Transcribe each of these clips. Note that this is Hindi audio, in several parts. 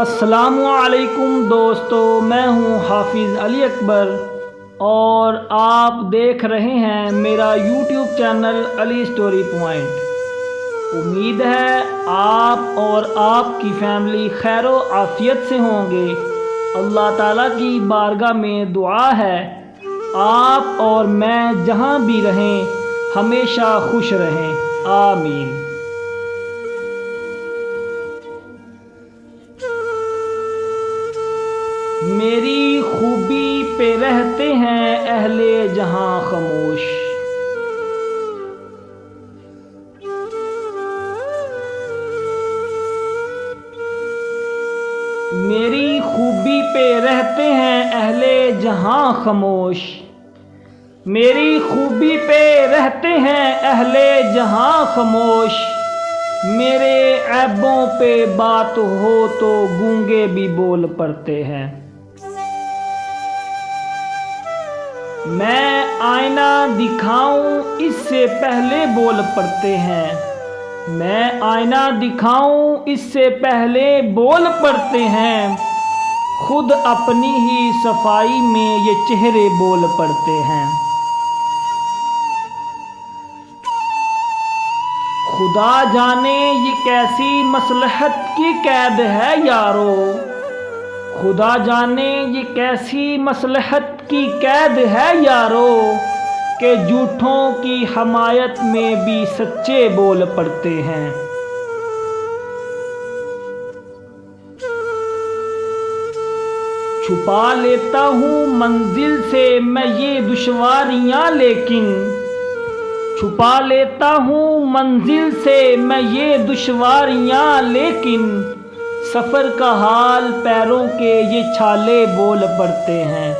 अस्सलामुअलैकुम दोस्तों, मैं हूं हाफिज़ अली अकबर और आप देख रहे हैं मेरा YouTube channel Ali story point. उम्मीद है आप और आपकी फैमिली खैरो आफियत से होंगे। अल्लाह ताला की बारगाह में दुआ है आप और मैं जहां भी रहें हमेशा खुश रहें, आमीन। मेरी खूबी पे रहते हैं अहले जहां खामोश। मेरी खूबी पे रहते हैं अहले जहां खामोश। मेरी खूबी पे रहते हैं अहले जहां खामोश। मेरे ऐबों पे बात हो तो गूंगे भी बोल पड़ते हैं। मैं आईना दिखाऊं इससे पहले बोल पड़ते हैं। मैं आईना दिखाऊं इससे पहले बोल पड़ते हैं। खुद अपनी ही सफाई में ये चेहरे बोल पड़ते हैं। खुदा जाने ये कैसी मसलहत की कैद है यारो। खुदा जाने ये कैसी मसलहत की कैद है यारो कि झूठों की हमायत में भी सच्चे बोल पड़ते हैं। छुपा लेता हूँ मंजिल से मैं ये दुश्वारियाँ लेकिन छुपा लेता हूँ मंजिल से मैं ये दुश्वारियाँ लेकिन सफ़र का हाल पैरों के ये छाले बोल पड़ते हैं।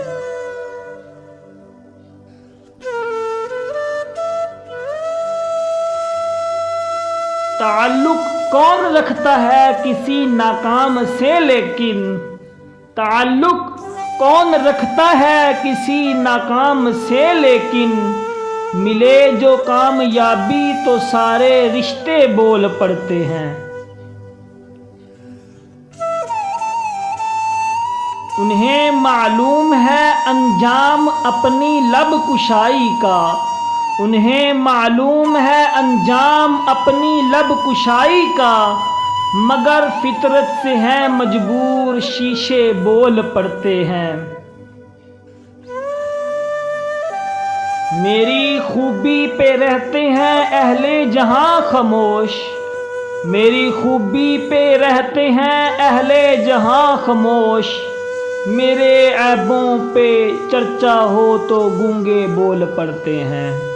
ताल्लुक कौन रखता है किसी नाकाम से लेकिन ताल्लुक कौन रखता है किसी नाकाम से लेकिन मिले जो कामयाबी तो सारे रिश्ते बोल पड़ते हैं। उन्हें मालूम है अंजाम अपनी लब कुशाई का। उन्हें मालूम है अंजाम अपनी लब कुशाई का मगर फितरत से है मजबूर शीशे बोल पड़ते हैं। मेरी खूबी पे रहते हैं अहले जहां खामोश। मेरी खूबी पे रहते हैं अहले जहां खामोश। मेरे ऐबों पे चर्चा हो तो गूंगे बोल पड़ते हैं।